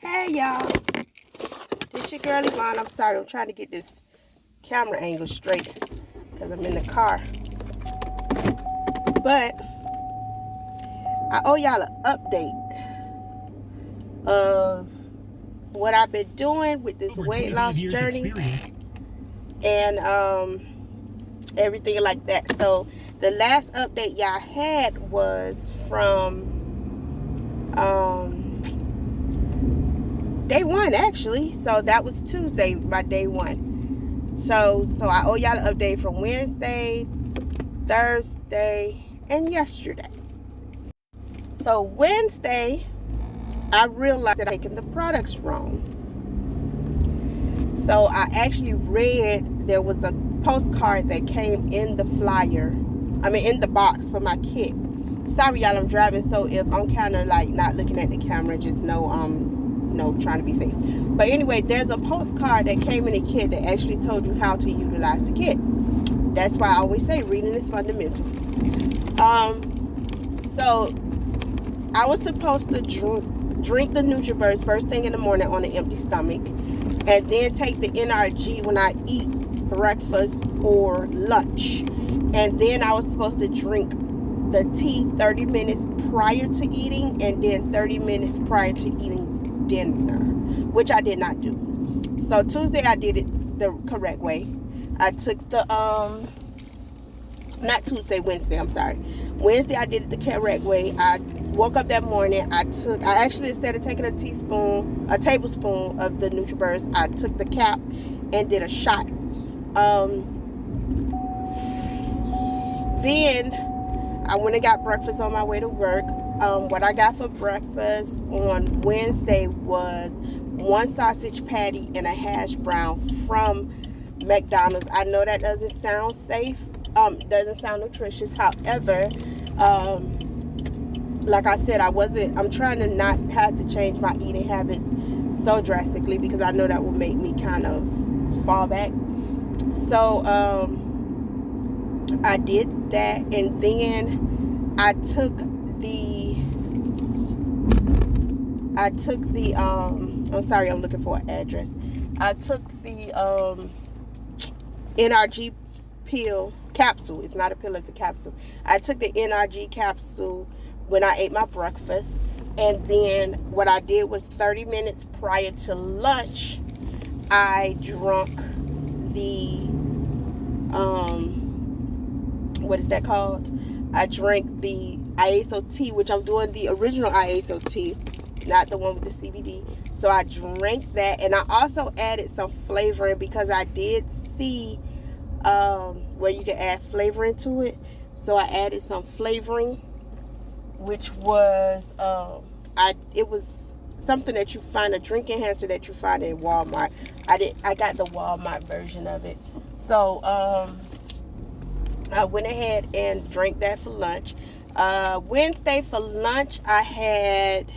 Hey y'all, this your girl Yvonne. I'm sorry, I'm trying to get this camera angle straight because I'm in the car. But I owe y'all an update of what I've been doing with this weight loss journey and everything like that. So the last update y'all had was from day one, actually. So that was Tuesday, my day one. So I owe y'all an update from Wednesday, Thursday, and yesterday. So Wednesday, I realized that I taken the products wrong. So I actually read there was a postcard that came in the in the box for my kit. Sorry y'all, I'm driving, so if I'm kind of like not looking at the camera, just know trying to be safe. But anyway, there's a postcard that came in the kit that actually told you how to utilize the kit. That's why I always say reading is fundamental. So I was supposed to drink the NutriBurst first thing in the morning on an empty stomach, and then take the NRG when I eat breakfast or lunch. And then I was supposed to drink the tea 30 minutes prior to eating, and then 30 minutes prior to eating dinner, which I did not do. So Tuesday I did it the correct way. I took the Wednesday, I'm sorry. Wednesday I did it the correct way. I woke up that morning, I actually, instead of taking a tablespoon of the NutriBurst, I took the cap and did a shot. Then I went and got breakfast on my way to work. What I got for breakfast on Wednesday was one sausage patty and a hash brown from McDonald's. I know that doesn't sound safe, doesn't sound nutritious. However, like I said, I'm trying to not have to change my eating habits so drastically, because I know that will make me kind of fall back. So I did that, and then I took the I'm sorry, I'm looking for an address. I took the NRG pill capsule. It's not a pill, it's a capsule. I took the NRG capsule when I ate my breakfast, and then what I did was 30 minutes prior to lunch, I drunk the what is that called? I drank the ISO tea, which I'm doing the original ISO tea, not the one with the CBD. So I drank that, and I also added some flavoring because I did see where you can add flavoring to it. So I added some flavoring, which was it was something that you find, a drink enhancer that you find in Walmart. I got the Walmart version of it. So I went ahead and drank that for lunch. Wednesday for lunch I had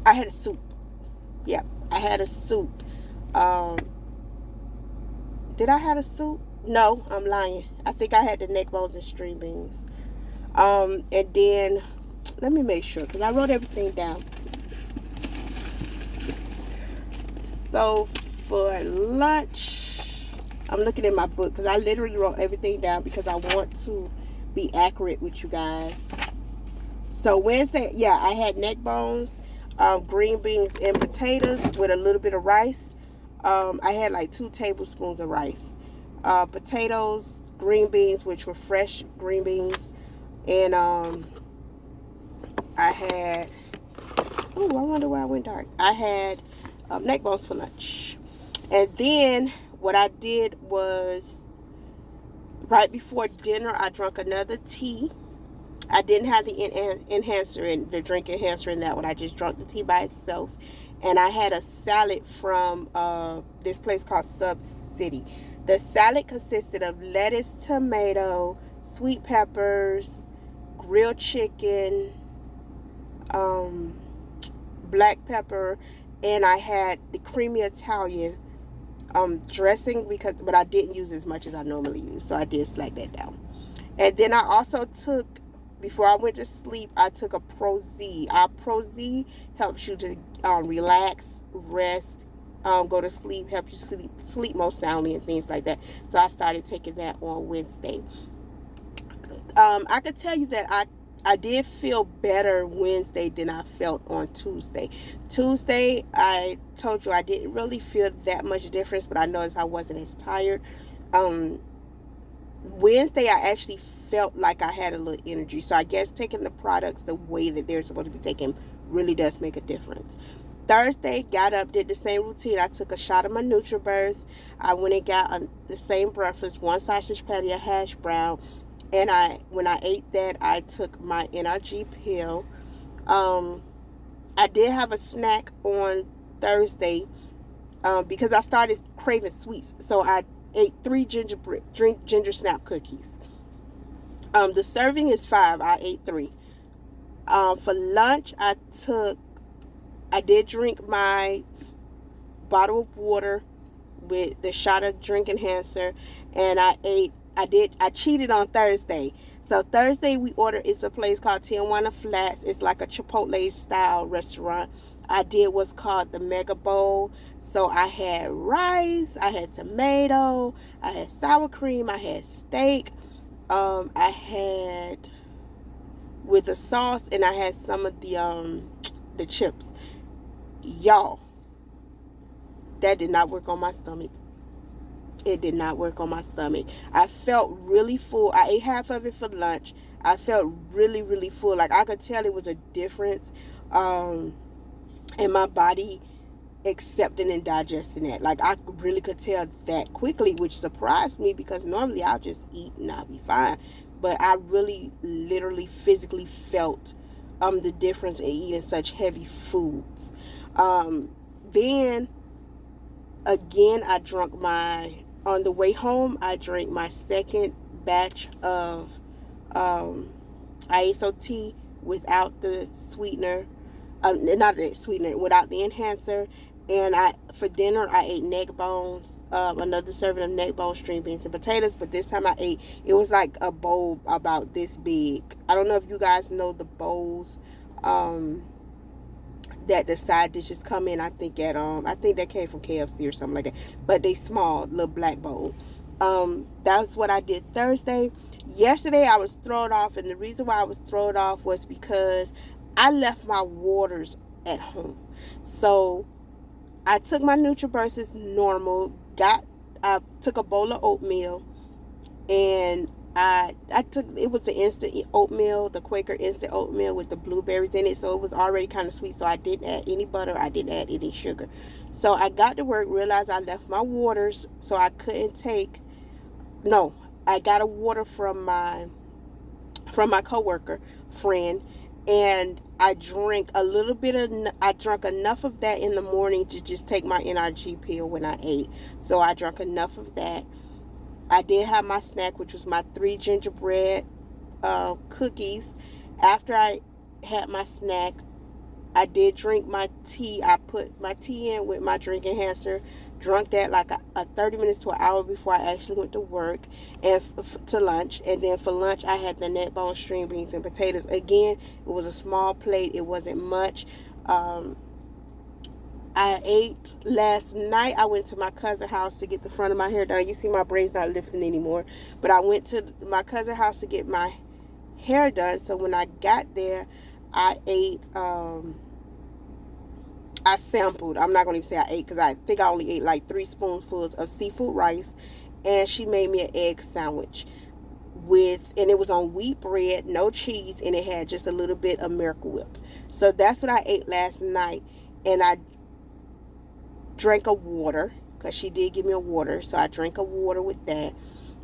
a soup. Yeah, I had a soup. Did I have a soup? No, I'm lying. I think I had the neck bones and string beans. And then let me make sure, because I wrote everything down. So for lunch, I'm looking in my book because I literally wrote everything down because I want to be accurate with you guys. So Wednesday, yeah, I had neck bones, green beans and potatoes with a little bit of rice. I had like 2 tablespoons of rice. Potatoes, green beans, which were fresh green beans, and I had, I wonder why I went dark. I had neck bones for lunch. And then what I did was, right before dinner, I drank another tea. I didn't have the enhancer in the drink enhancer in that one. I just drank the tea by itself. And I had a salad from this place called Sub City. The salad consisted of lettuce, tomato, sweet peppers, grilled chicken, black pepper, and I had the creamy Italian dressing, but I didn't use as much as I normally use, so I did slack that down. And then I also took before I went to sleep, I took a Pro Z. Our Pro Z helps you to relax, rest, go to sleep, help you sleep more soundly and things like that. So I started taking that on Wednesday. I could tell you that I did feel better Wednesday than I felt on Tuesday. Tuesday, I told you I didn't really feel that much difference, but I noticed I wasn't as tired. Um, Wednesday, I actually felt like I had a little energy. So I guess taking the products the way that they're supposed to be taken really does make a difference. Thursday, got up, did the same routine. I took a shot of my NutriBurst. I went and got the same breakfast, one sausage patty, a hash brown, and when I ate that, I took my NRG pill. I did have a snack on Thursday because I started craving sweets, so I ate 3 ginger snap cookies. The serving is 5. I ate 3. For lunch, I did drink my bottle of water with the shot of drink enhancer, and I cheated on Thursday. So Thursday we ordered, it's a place called Tijuana Flats. It's like a Chipotle style restaurant. I did what's called the Mega Bowl. So I had rice, I had tomato, I had sour cream, I had steak, I had with the sauce, and I had some of the chips. Y'all, that did not work on my stomach. It did not work on my stomach. I felt really full. I ate half of it for lunch. I felt really, really full. Like I could tell it was a difference in my body accepting and digesting that. Like I really could tell that quickly, which surprised me because normally I'll just eat and I'll be fine. But I really, literally, physically felt the difference in eating such heavy foods. Then again, on the way home, I drank my second batch of ISO tea without the sweetener, not the sweetener, without the enhancer. And for dinner, I ate neck bones, another serving of neck bones, string beans, and potatoes. But this time it was like a bowl about this big. I don't know if you guys know the bowls that the side dishes come in. I think that came from KFC or something like that. But they small, little black bowl. That's what I did Thursday. Yesterday I was thrown off, and the reason why I was thrown off was because I left my waters at home. So I took my NutriBurst as normal. I took a bowl of oatmeal, and I took, it was the instant oatmeal, the Quaker instant oatmeal with the blueberries in it, so it was already kind of sweet. So I didn't add any butter, I didn't add any sugar. So I got to work, realized I left my waters, so I couldn't take. No, I got a water from my coworker friend, and I drank enough of that in the morning to just take my NRG pill when I ate. So I drank enough of that. I did have my snack, which was my 3 gingerbread cookies. After I had my snack, I did drink my tea. I put my tea in with my drink enhancer. Drunk that like a 30 minutes to an hour before I actually went to work and to lunch. And then for lunch, I had the neck bone, string beans, and potatoes. Again, it was a small plate. It wasn't much. I ate last night. I went to my cousin's house to get the front of my hair done. You see my braids not lifting anymore. But I went to my cousin's house to get my hair done. So when I got there, I ate, I sampled. I'm not going to even say I ate because I think I only ate like 3 spoonfuls of seafood rice. And she made me an egg sandwich and it was on wheat bread, no cheese, and it had just a little bit of Miracle Whip. So that's what I ate last night. And I drank a water because she did give me a water. So I drank a water with that.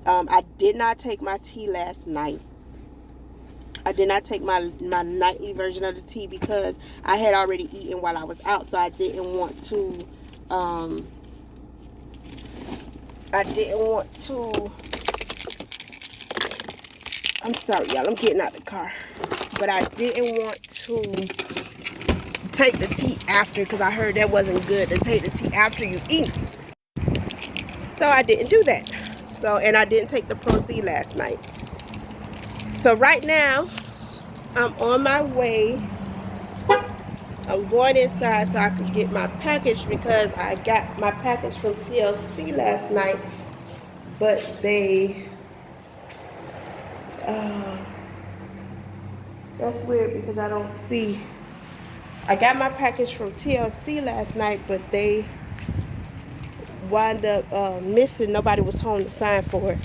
I did not take my tea last night. I did not take my nightly version of the tea because I had already eaten while I was out, so I didn't want to I'm sorry, y'all, I'm getting out the car. But I didn't want to take the tea after because I heard that wasn't good to take the tea after you eat. So I didn't do that. And I didn't take the Pro C last night. So right now, I'm on my way. I'm going inside so I could get my package because I got my package from TLC last night, but uh, that's weird because I don't see. I got my package from TLC last night, but they wound up missing. Nobody was home to sign for it.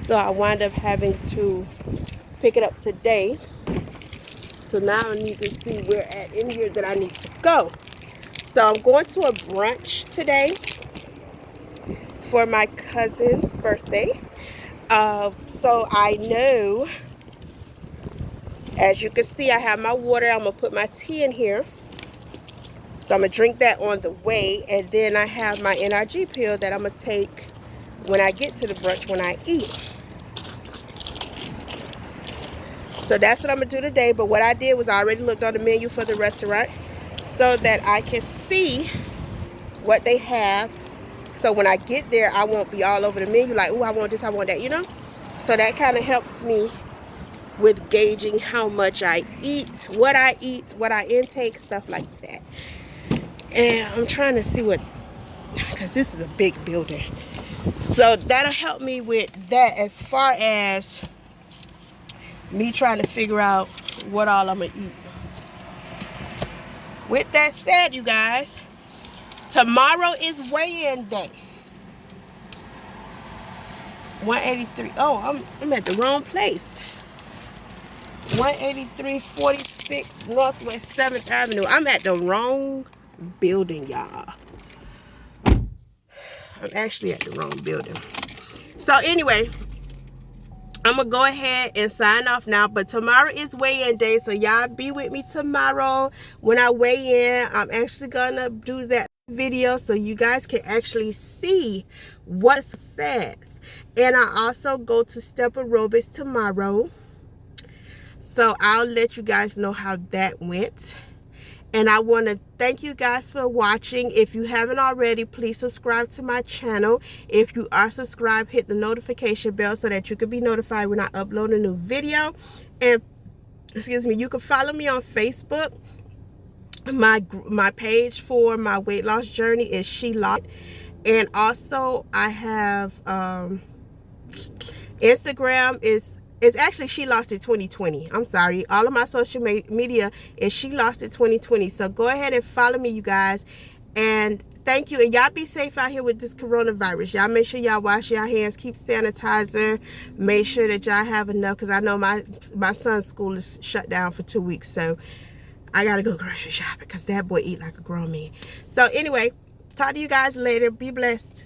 So I wound up having to pick it up today. So now I need to see where at in here that I need to go. So I'm going to a brunch today for my cousin's birthday. So I know, as you can see, I have my water. I'm going to put my tea in here. So I'm going to drink that on the way. And then I have my NRG pill that I'm going to take when I get to the brunch when I eat. So that's what I'm going to do today. But what I did was I already looked on the menu for the restaurant so that I can see what they have. So when I get there, I won't be all over the menu like, oh, I want this, I want that, you know? So that kind of helps me with gauging how much I eat, what I intake, stuff like that. And I'm trying to see what, because this is a big building. So that'll help me with that as far as me trying to figure out what all I'm going to eat. With that said, you guys, tomorrow is weigh-in day. 183. Oh, I'm at the wrong place. 18346 Northwest 7th Avenue. I'm at the wrong building, y'all. I'm actually at the wrong building. So anyway, I'm going to go ahead and sign off now. But tomorrow is weigh-in day. So y'all be with me tomorrow when I weigh in. I'm actually going to do that video so you guys can actually see what's said. And I also go to step aerobics tomorrow. So I'll let you guys know how that went. And I want to thank you guys for watching. If you haven't already, please subscribe to my channel. If you are subscribed, hit the notification bell so that you can be notified when I upload a new video. And excuse me, you can follow me on Facebook. My page for my weight loss journey is shelostit. And also I have Instagram it's actually shelostit 2020. I'm sorry. All of my social media is shelostit 2020. So go ahead and follow me, you guys. And thank you. And y'all be safe out here with this coronavirus. Y'all make sure y'all wash your hands. Keep sanitizer. Make sure that y'all have enough. Because I know my son's school is shut down for 2 weeks. So I got to go grocery shopping because that boy eat like a grown man. So anyway, talk to you guys later. Be blessed.